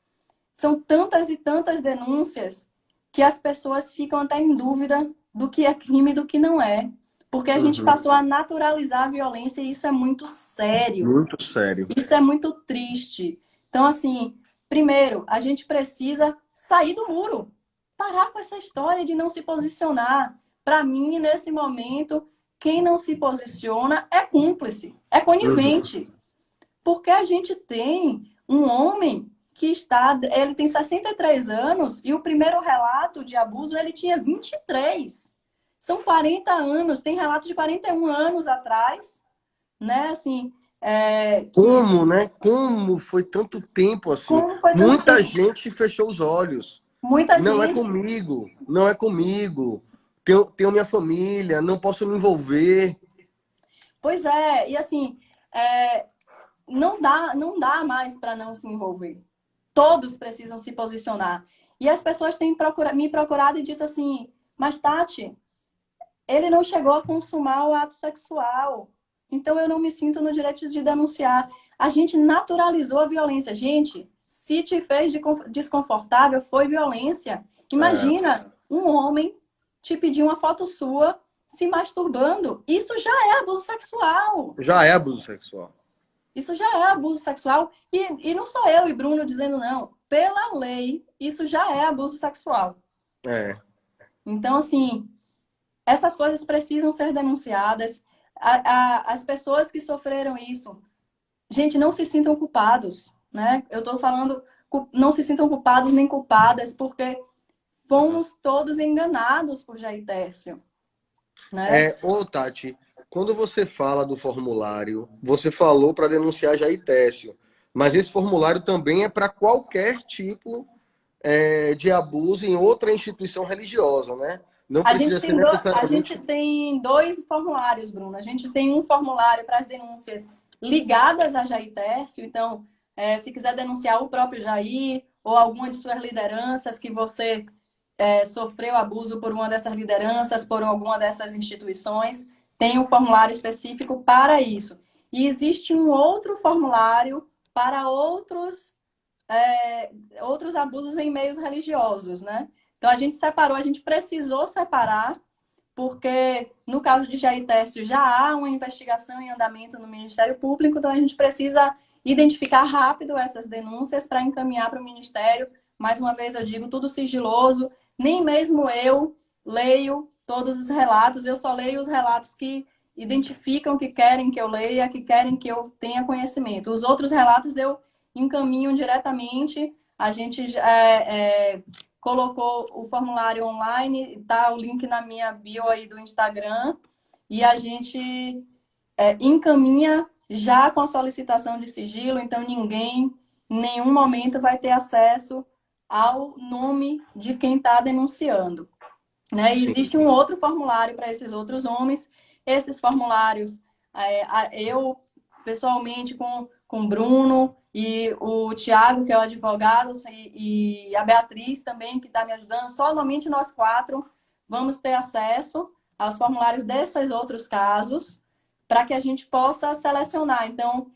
São tantas e tantas denúncias que as pessoas ficam até em dúvida do que é crime e do que não é. Porque a gente Uhum. passou a naturalizar a violência e isso é muito sério. Muito sério. Isso é muito triste. Então, assim, primeiro, a gente precisa sair do muro. Parar com essa história de não se posicionar. Para mim, nesse momento, quem não se posiciona é cúmplice, é Uhum. conivente. Porque a gente tem um homem que ele tem 63 anos e o primeiro relato de abuso ele tinha 23. São 40 anos, tem relato de 41 anos atrás, né? Assim, que Como, né? Como foi tanto tempo assim? como foi tanto Muita tempo, gente fechou os olhos. muita Não é gente, comigo, não é comigo. Tenho minha família, não posso me envolver. Pois é, e assim, é, não dá mais para não se envolver. Todos precisam se posicionar. E as pessoas têm me procurado e dito assim, mas Tati, ele não chegou a consumar o ato sexual. Então eu não me sinto no direito de denunciar. A gente naturalizou a violência. Gente, se te fez desconfortável, foi violência. É, Imagina um homem te pedir uma foto sua se masturbando. Isso já é abuso sexual. já é abuso sexual. Isso já é abuso sexual. E não sou eu e Bruno dizendo não. Pela lei, isso já é abuso sexual. É. Então, assim, essas coisas precisam ser denunciadas. As pessoas que sofreram isso, gente, não se sintam culpados, né? Eu estou falando, não se sintam culpados nem culpadas, porque fomos todos enganados por Jair Tércio, né? Ô, Tati, quando você fala do formulário, você falou para denunciar Jair Técio, mas esse formulário também é para qualquer tipo de abuso em outra instituição religiosa, né? Não precisa ser A gente necessariamente. tem dois formulários, Bruno. A gente tem um formulário para as denúncias ligadas a Jair Tércio. Então, se quiser denunciar o próprio Jair ou alguma de suas lideranças que você sofreu abuso por uma dessas lideranças, por alguma dessas instituições, tem um formulário específico para isso. E existe um outro formulário para outros abusos em meios religiosos, né? Então a gente separou, a gente precisou separar, porque no caso de Jair Tércio já há uma investigação em andamento no Ministério Público, então a gente precisa identificar rápido essas denúncias para encaminhar para o Ministério. Mais uma vez eu digo, tudo sigiloso, nem mesmo eu leio todos os relatos, eu só leio os relatos que identificam que querem que eu leia, que querem que eu tenha conhecimento. Os outros relatos eu encaminho diretamente, a gente colocou o formulário online, tá o link na minha bio aí do Instagram, e a gente encaminha já com a solicitação de sigilo, então ninguém em nenhum momento vai ter acesso ao nome de quem está denunciando. Né? E Sim, existe um outro formulário para esses outros homens. Esses formulários, eu pessoalmente com o Bruno e o Tiago, que é o advogado, e a Beatriz também, que está me ajudando, somente nós quatro vamos ter acesso aos formulários desses outros casos para que a gente possa selecionar. Então,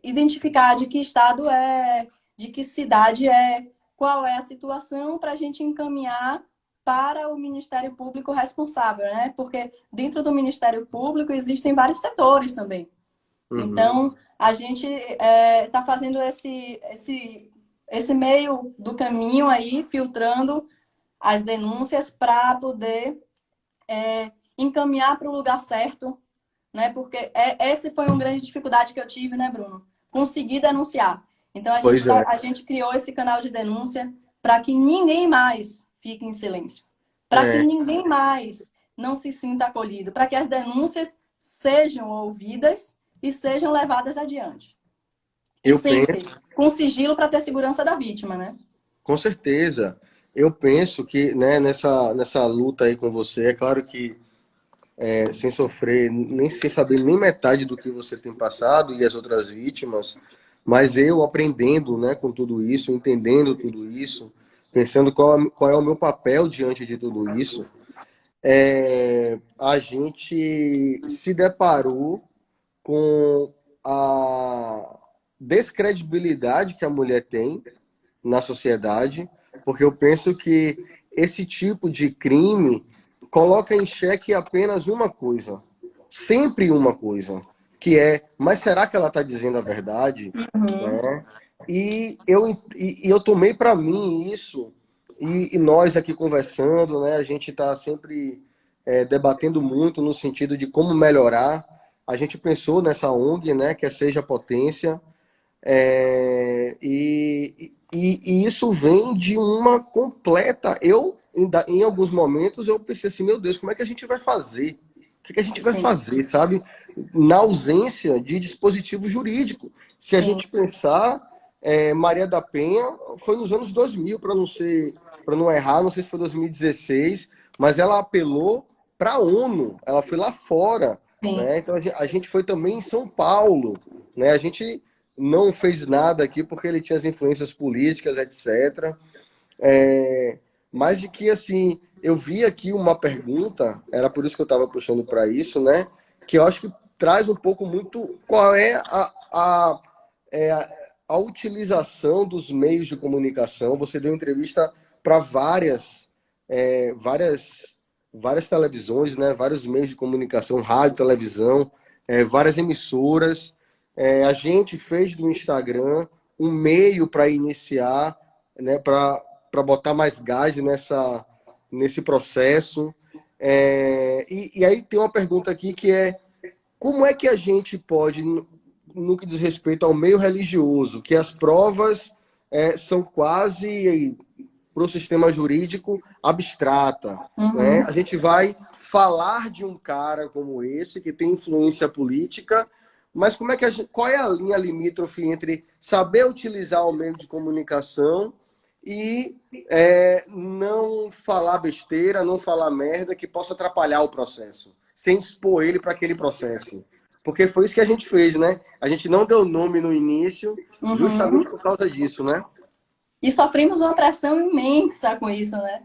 identificar de que estado é, de que cidade é, qual é a situação para a gente encaminhar para o Ministério Público responsável, né? Porque dentro do Ministério Público existem vários setores também. uhum. Então, a gente está fazendo esse meio do caminho aí, filtrando as denúncias para poder encaminhar para o lugar certo, né? Porque essa foi uma grande dificuldade que eu tive, né, Bruno? Conseguir denunciar. Então, Pois é. a gente criou esse canal de denúncia para que ninguém mais fique em silêncio. Para que É, ninguém mais não se sinta acolhido. Para que as denúncias sejam ouvidas e sejam levadas adiante. E eu sempre penso, com sigilo para ter segurança da vítima, né? com certeza, eu penso que, né, nessa luta aí com você, é claro que sem sofrer, nem sem saber nem metade do que você tem passado e as outras vítimas, mas eu aprendendo, né, com tudo isso, entendendo tudo isso, pensando qual é o meu papel diante de tudo isso, a gente se deparou com a descredibilidade que a mulher tem na sociedade, porque eu penso que esse tipo de crime coloca em xeque apenas uma coisa, sempre uma coisa, que é, mas será que ela está dizendo a verdade? Uhum. Né? E eu tomei para mim isso, e nós aqui conversando, né, a gente está sempre debatendo muito no sentido de como melhorar. A gente pensou nessa ONG, né, que é Seja Potência, e isso vem de uma completa. Em alguns momentos, eu pensei assim: meu Deus, como é que a gente vai fazer? O que é que a gente vai Sim, fazer, sabe? Na ausência de dispositivo jurídico. Se a sim, gente pensar, Maria da Penha foi nos anos 2000, para não errar, não sei se foi 2016, mas ela apelou para a ONU, ela foi lá fora sim. né? Então a gente foi também em São Paulo, né? A gente não fez nada aqui porque ele tinha as influências políticas, etc. É, mas de que, assim, eu vi aqui uma pergunta, era por isso que eu estava puxando para isso, né? Que eu acho que traz um pouco muito qual é é a, a utilização dos meios de comunicação. Você deu entrevista para várias, várias televisões, né? Vários meios de comunicação, rádio, televisão, várias emissoras. A gente fez do Instagram um meio para iniciar, né? Para botar mais gás nesse processo. E aí tem uma pergunta aqui que é como é que a gente pode, no que diz respeito ao meio religioso, que as provas são quase, para o sistema jurídico, abstrata, né? Uhum. A gente vai falar de um cara como esse, que tem influência política, mas como é que qual é a linha limítrofe entre saber utilizar o meio de comunicação e não falar besteira, não falar merda que possa atrapalhar o processo, sem expor ele para aquele processo? Porque foi isso que a gente fez, né? A gente não deu nome no início, justamente Uhum. por causa disso, né? E sofremos uma pressão imensa com isso, né?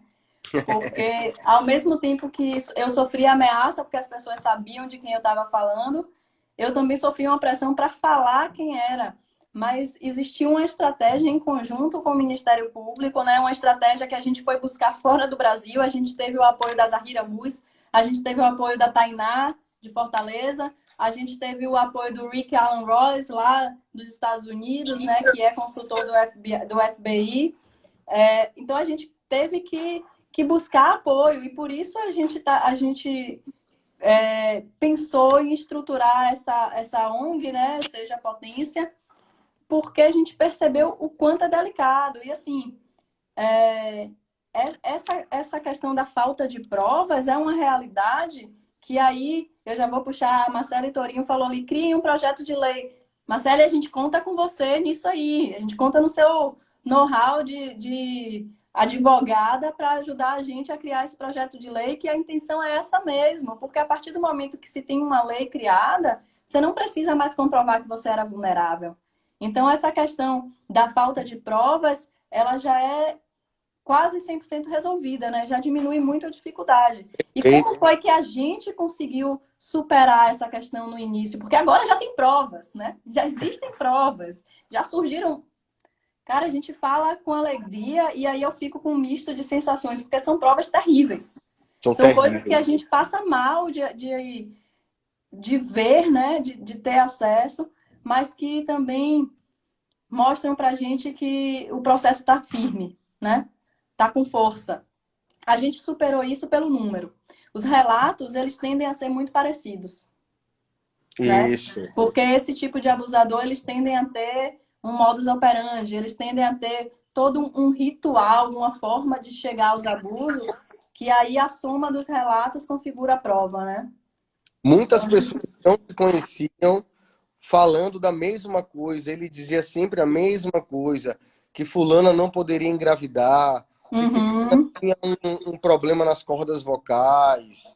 Porque ao mesmo tempo que eu sofria ameaça, porque as pessoas sabiam de quem eu estava falando, eu também sofria uma pressão para falar quem era. Mas existia uma estratégia em conjunto com o Ministério Público, né? Uma estratégia que a gente foi buscar fora do Brasil. A gente teve o apoio da Zahira Mus, a gente teve o apoio da Tainá, de Fortaleza, a gente teve o apoio do Rick Alan Ross, lá dos Estados Unidos, né? Que é consultor do FBI. Então a gente teve que buscar apoio e por isso a gente pensou em estruturar essa ONG, né, Seja Potência, porque a gente percebeu o quanto é delicado. E assim, essa questão da falta de provas é uma realidade que aí eu já vou puxar, a Marcela e Torinho falou ali, criem um projeto de lei. Marcela, a gente conta com você nisso aí, a gente conta no seu know-how de advogada para ajudar a gente a criar esse projeto de lei, que a intenção é essa mesmo, porque a partir do momento que se tem uma lei criada, você não precisa mais comprovar que você era vulnerável. Então, essa questão da falta de provas, ela já é quase 100% resolvida, né? Já diminui muito a dificuldade. E como foi que a gente conseguiu superar essa questão no início? Porque agora já tem provas, né? Já existem provas, já surgiram. Cara, a gente fala com alegria e aí eu fico com um misto de sensações, porque são provas terríveis. São São coisas que a terríveis. gente passa mal de ver, né? De ter acesso, mas que também mostram pra gente que o processo está firme, né? Tá com força. A gente superou isso pelo número. Os relatos, eles tendem a ser muito parecidos, né? Isso. Porque esse tipo de abusador, eles tendem a ter um modus operandi, eles tendem a ter todo um ritual, uma forma de chegar aos abusos, que aí a soma dos relatos configura a prova, né? Muitas pessoas não se conheciam falando da mesma coisa. Ele dizia sempre a mesma coisa, que fulana não poderia engravidar, que ciclana Uhum. tinha um problema nas cordas vocais,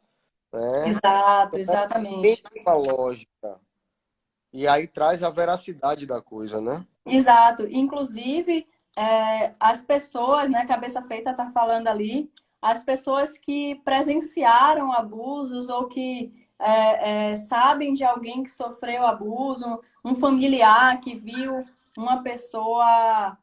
né? Exato, Tem exatamente. uma lógica. E aí traz a veracidade da coisa, né? Exato. Inclusive, as pessoas, né, Cabeça Feita está falando ali, as pessoas que presenciaram abusos ou que sabem de alguém que sofreu abuso, um familiar que viu uma pessoa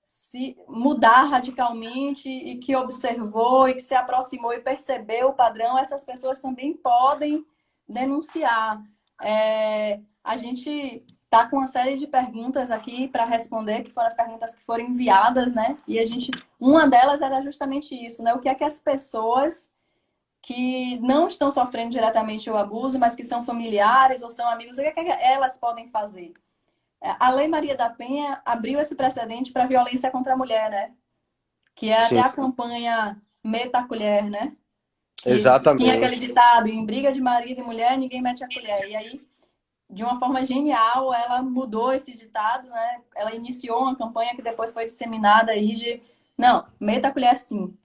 se mudar radicalmente e que observou e que se aproximou e percebeu o padrão, essas pessoas também podem denunciar. A gente tá com uma série de perguntas aqui para responder, que foram as perguntas que foram enviadas, né? E uma delas era justamente isso, né? O que é que as pessoas que não estão sofrendo diretamente o abuso, mas que são familiares ou são amigos, o que é que elas podem fazer? A Lei Maria da Penha abriu esse precedente para violência contra a mulher, né? Que é até Sim, a campanha Meta a Colher, né? Que tinha aquele exatamente. ditado, em briga de marido e mulher, ninguém mete a colher. E aí de uma forma genial, ela mudou esse ditado, né? Ela iniciou uma campanha que depois foi disseminada aí de não, meta a colher sim.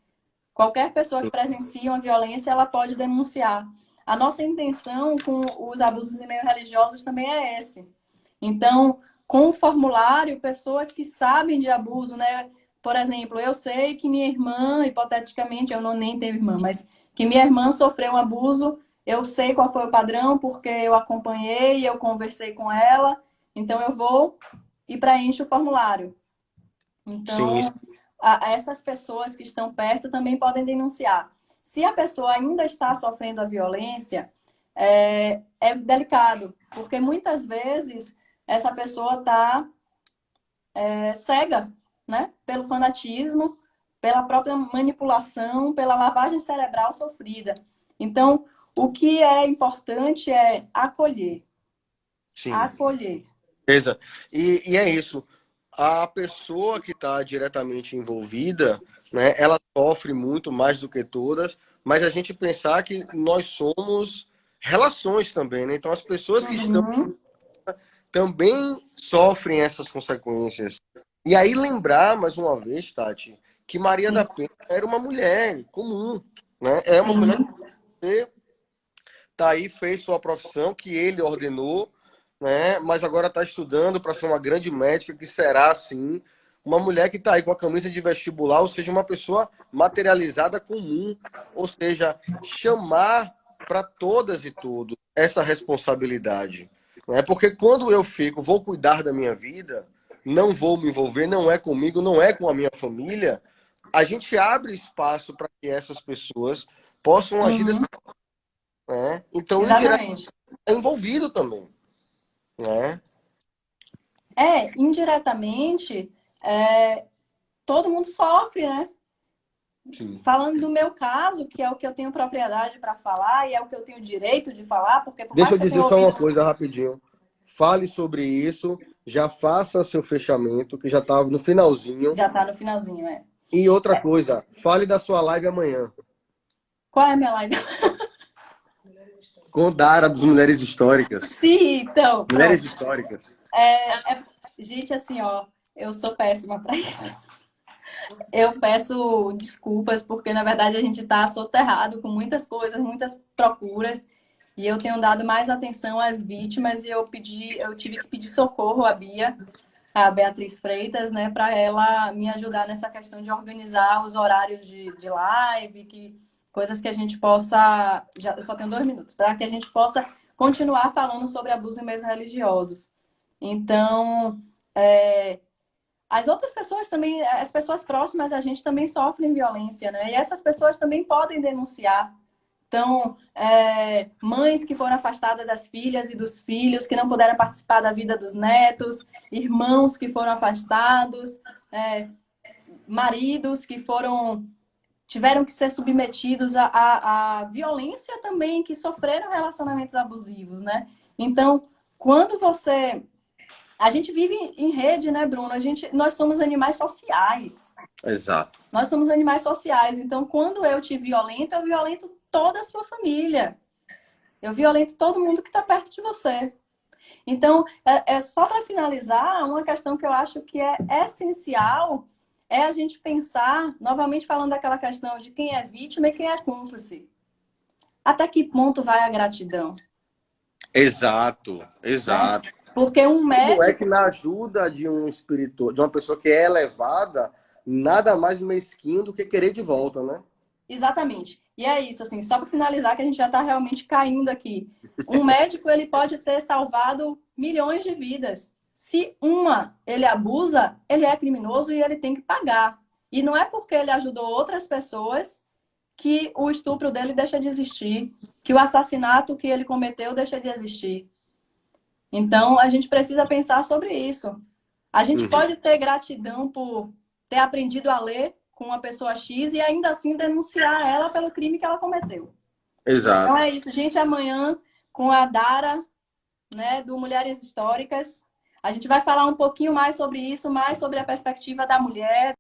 Qualquer pessoa que presencie uma violência, ela pode denunciar. a nossa intenção com os abusos em meio religiosos também é esse. Então, com o formulário, pessoas que sabem de abuso, né? Por exemplo, eu sei que minha irmã, hipoteticamente, eu não nem tenho irmã, mas que minha irmã sofreu um abuso, eu sei qual foi o padrão, porque eu acompanhei, eu conversei com ela, então eu vou e preencho o formulário. Sim, Então, essas pessoas que estão perto também podem denunciar. Se a pessoa ainda está sofrendo a violência, é delicado, porque muitas vezes essa pessoa está cega, né? Pelo fanatismo, pela própria manipulação, pela lavagem cerebral sofrida. Então, o que é importante é acolher. sim. Acolher. Beleza. E é isso. A pessoa que está diretamente envolvida, né, ela sofre muito mais do que todas, mas a gente pensar que nós somos relações também, né? Então as pessoas que estão Uhum. também sofrem essas consequências. E aí lembrar, mais uma vez, Tati, que Maria da Sim. Penha era uma mulher comum, né? É uma mulher Sim. que tá aí, fez sua profissão, que ele ordenou, né? Mas agora está estudando para ser uma grande médica, que será, assim, uma mulher que está aí com a camisa de vestibular, ou seja, uma pessoa materializada comum, ou seja, chamar para todas e todos essa responsabilidade. Né? Porque quando eu fico, vou cuidar da minha vida, não vou me envolver, não é comigo, não é com a minha família, a gente abre espaço para que essas pessoas possam agir dessa, Uhum. né? Então, indiretamente, Exatamente. é envolvido também, né? Indiretamente, todo mundo sofre, né? Sim. Falando do meu caso, que é o que eu tenho propriedade para falar e é o que eu tenho direito de falar, porque por Deixa mais eu que eu tenha dizer só uma ouvido, coisa rapidinho. Fale sobre isso, já faça seu fechamento, que já está no finalzinho. já está no finalzinho, E outra coisa, fale da sua live amanhã, Qual é a minha live? com Dara dos Mulheres Históricas. Sim, então, Mulheres pronto. Históricas. Gente, assim, ó, eu sou péssima para isso. Eu peço desculpas, porque na verdade a gente está soterrado com muitas coisas, muitas procuras, e eu tenho dado mais atenção às vítimas e eu tive que pedir socorro à Bia, a Beatriz Freitas, né, para ela me ajudar nessa questão de organizar os horários de live, coisas que a gente possa. Eu só tenho 2 minutos, para que a gente possa continuar falando sobre abuso em meios religiosos. Então, as outras pessoas também, as pessoas próximas a gente também sofrem violência, né? E essas pessoas também podem denunciar. Então, mães que foram afastadas das filhas e dos filhos, que não puderam participar da vida dos netos, irmãos que foram afastados, maridos que tiveram que ser submetidos à violência também, que sofreram relacionamentos abusivos, né? Então, quando você... A gente vive em rede, né, Bruno? Nós somos animais sociais. Exato. Nós somos animais sociais. Então, quando eu te violento, eu violento toda a sua família. Eu violento todo mundo que está perto de você. Então, só para finalizar, uma questão que eu acho que é essencial é a gente pensar, novamente falando daquela questão de quem é vítima e quem é cúmplice. Até que ponto vai a gratidão, Exato, né? exato. Porque um Como é que médico... na ajuda de um espírito, de uma pessoa que é elevada, nada mais mesquinho do que querer de volta, né? Exatamente. E é isso, assim, só para finalizar, que a gente já está realmente caindo aqui. Um médico, ele pode ter salvado milhões de vidas. Se ele abusa, ele é criminoso e ele tem que pagar. E não é porque ele ajudou outras pessoas que o estupro dele deixa de existir, que o assassinato que ele cometeu deixa de existir. Então, a gente precisa pensar sobre isso. A gente Uhum. pode ter gratidão por ter aprendido a ler com uma pessoa X e ainda assim denunciar ela pelo crime que ela cometeu. Então Exato. é isso, gente. Amanhã, com a Dara, né, do Mulheres Históricas, a gente vai falar um pouquinho mais sobre isso, mais sobre a perspectiva da mulher.